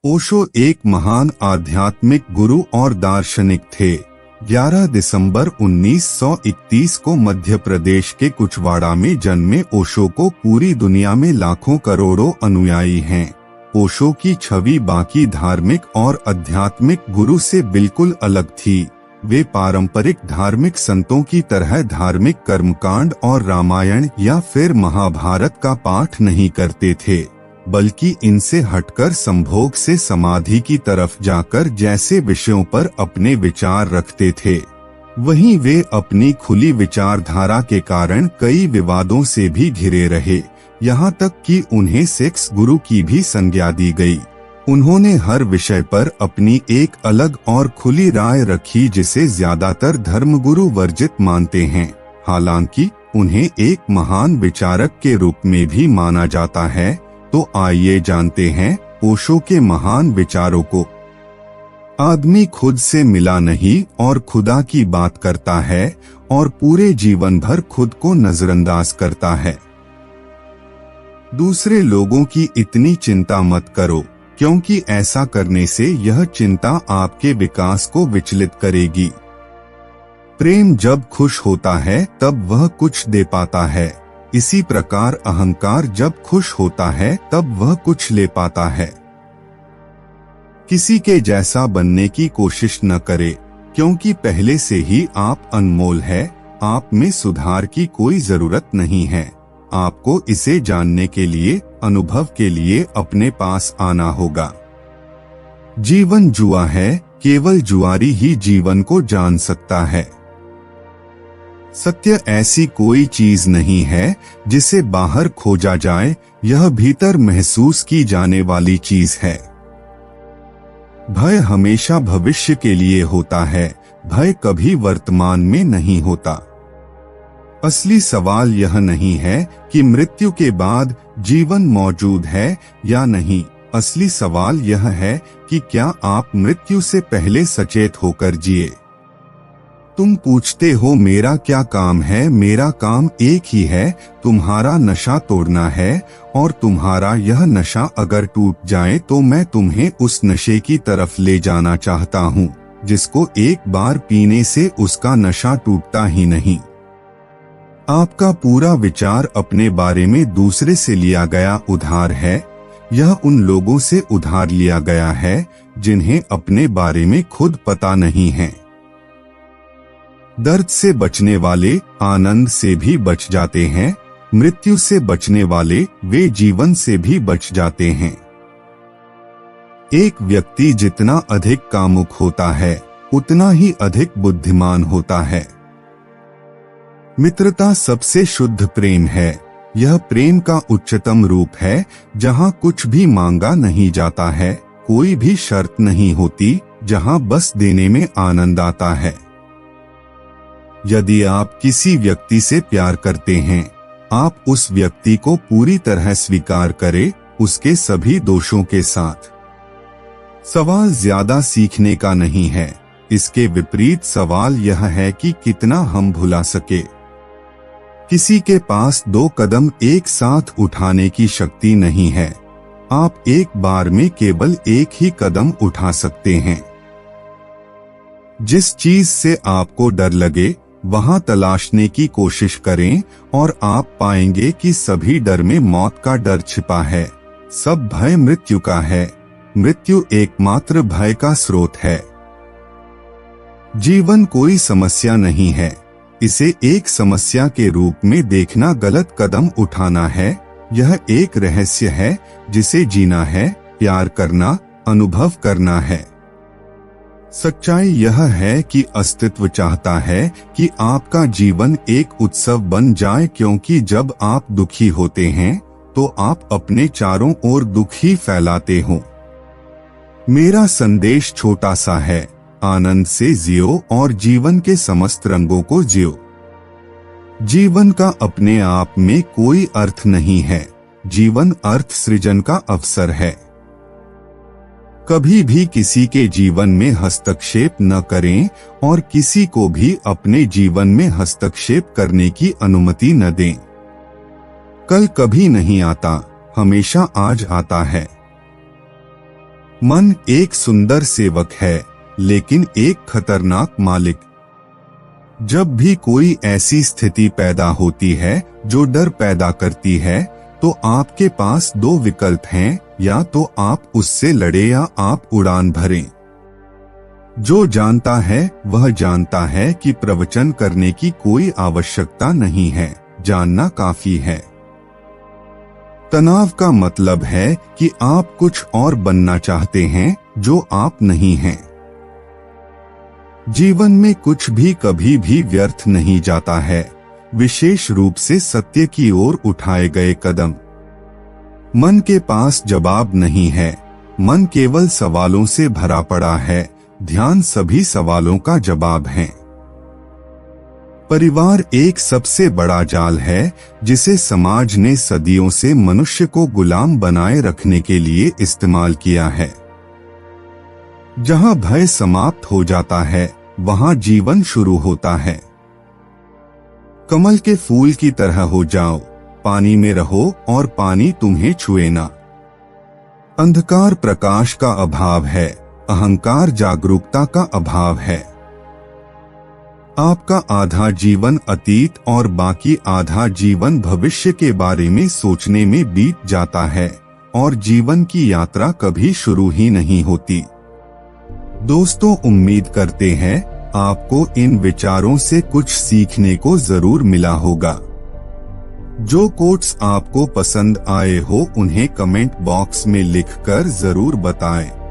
ओशो एक महान आध्यात्मिक गुरु और दार्शनिक थे। 11 दिसंबर 1931 को मध्य प्रदेश के कुचवाड़ा में जन्मे ओशो को पूरी दुनिया में लाखों करोड़ों अनुयायी हैं। ओशो की छवि बाकी धार्मिक और आध्यात्मिक गुरु से बिल्कुल अलग थी। वे पारंपरिक धार्मिक संतों की तरह धार्मिक कर्मकांड और रामायण या फिर महाभारत का पाठ नहीं करते थे, बल्कि इनसे हटकर संभोग से समाधि की तरफ जाकर जैसे विषयों पर अपने विचार रखते थे। वहीं वे अपनी खुली विचारधारा के कारण कई विवादों से भी घिरे रहे, यहाँ तक कि उन्हें सेक्स गुरु की भी संज्ञा दी गई। उन्होंने हर विषय पर अपनी एक अलग और खुली राय रखी, जिसे ज्यादातर धर्मगुरु वर्जित मानते हैं। हालांकि उन्हें एक महान विचारक के रूप में भी माना जाता है। तो आइए जानते हैं ओशो के महान विचारों को। आदमी खुद से मिला नहीं और खुदा की बात करता है और पूरे जीवन भर खुद को नजरअंदाज करता है। दूसरे लोगों की इतनी चिंता मत करो, क्योंकि ऐसा करने से यह चिंता आपके विकास को विचलित करेगी। प्रेम जब खुश होता है तब वह कुछ दे पाता है। इसी प्रकार अहंकार जब खुश होता है तब वह कुछ ले पाता है। किसी के जैसा बनने की कोशिश न करे, क्योंकि पहले से ही आप अनमोल है। आप में सुधार की कोई जरूरत नहीं है। आपको इसे जानने के लिए, अनुभव के लिए अपने पास आना होगा। जीवन जुआ है, केवल जुआरी ही जीवन को जान सकता है। सत्य ऐसी कोई चीज नहीं है जिसे बाहर खोजा जाए, यह भीतर महसूस की जाने वाली चीज है। भय हमेशा भविष्य के लिए होता है, भय कभी वर्तमान में नहीं होता। असली सवाल यह नहीं है कि मृत्यु के बाद जीवन मौजूद है या नहीं। असली सवाल यह है कि क्या आप मृत्यु से पहले सचेत होकर जिए। तुम पूछते हो मेरा क्या काम है। मेरा काम एक ही है, तुम्हारा नशा तोड़ना है। और तुम्हारा यह नशा अगर टूट जाए तो मैं तुम्हें उस नशे की तरफ ले जाना चाहता हूँ, जिसको एक बार पीने से उसका नशा टूटता ही नहीं। आपका पूरा विचार अपने बारे में दूसरे से लिया गया उधार है। यह उन लोगों से उधार लिया गया है जिन्हें अपने बारे में खुद पता नहीं है। दर्द से बचने वाले आनंद से भी बच जाते हैं। मृत्यु से बचने वाले वे जीवन से भी बच जाते हैं। एक व्यक्ति जितना अधिक कामुक होता है, उतना ही अधिक बुद्धिमान होता है। मित्रता सबसे शुद्ध प्रेम है। यह प्रेम का उच्चतम रूप है, जहाँ कुछ भी मांगा नहीं जाता है, कोई भी शर्त नहीं होती, जहाँ बस देने में आनंद आता है। यदि आप किसी व्यक्ति से प्यार करते हैं, आप उस व्यक्ति को पूरी तरह स्वीकार करें, उसके सभी दोषों के साथ। सवाल ज्यादा सीखने का नहीं है, इसके विपरीत सवाल यह है कि कितना हम भुला सके। किसी के पास 2 कदम एक साथ उठाने की शक्ति नहीं है। आप एक बार में केवल एक ही कदम उठा सकते हैं। जिस चीज से आपको डर लगे, वहां तलाशने की कोशिश करें और आप पाएंगे कि सभी डर में मौत का डर छिपा है। सब भय मृत्यु का है। मृत्यु एकमात्र भय का स्रोत है। जीवन कोई समस्या नहीं है। इसे एक समस्या के रूप में देखना गलत कदम उठाना है। यह एक रहस्य है जिसे जीना है, प्यार करना, अनुभव करना है। सच्चाई यह है कि अस्तित्व चाहता है कि आपका जीवन एक उत्सव बन जाए, क्योंकि जब आप दुखी होते हैं तो आप अपने चारों ओर दुख ही फैलाते हो। मेरा संदेश छोटा सा है, आनंद से जियो और जीवन के समस्त रंगों को जियो। जीवन का अपने आप में कोई अर्थ नहीं है। जीवन अर्थ सृजन का अवसर है। कभी भी किसी के जीवन में हस्तक्षेप न करें और किसी को भी अपने जीवन में हस्तक्षेप करने की अनुमति न दें। कल कभी नहीं आता, हमेशा आज आता है। मन एक सुंदर सेवक है, लेकिन एक खतरनाक मालिक। जब भी कोई ऐसी स्थिति पैदा होती है जो डर पैदा करती है, तो आपके पास दो विकल्प हैं, या तो आप उससे लड़े या आप उड़ान भरें। जो जानता है वह जानता है कि प्रवचन करने की कोई आवश्यकता नहीं है, जानना काफी है। तनाव का मतलब है कि आप कुछ और बनना चाहते हैं जो आप नहीं हैं। जीवन में कुछ भी कभी भी व्यर्थ नहीं जाता है, विशेष रूप से सत्य की ओर उठाए गए कदम। मन के पास जवाब नहीं है, मन केवल सवालों से भरा पड़ा है, ध्यान सभी सवालों का जवाब है। परिवार एक सबसे बड़ा जाल है जिसे समाज ने सदियों से मनुष्य को गुलाम बनाए रखने के लिए इस्तेमाल किया है। जहां भय समाप्त हो जाता है, वहां जीवन शुरू होता है। कमल के फूल की तरह हो जाओ, पानी में रहो और पानी तुम्हें छुए ना। अंधकार प्रकाश का अभाव है, अहंकार जागरूकता का अभाव है। आपका आधा जीवन अतीत और बाकी आधा जीवन भविष्य के बारे में सोचने में बीत जाता है, और जीवन की यात्रा कभी शुरू ही नहीं होती। दोस्तों, उम्मीद करते हैं आपको इन विचारों से कुछ सीखने को जरूर मिला होगा। जो कोट्स आपको पसंद आए हो उन्हें कमेंट बॉक्स में लिखकर जरूर बताएं।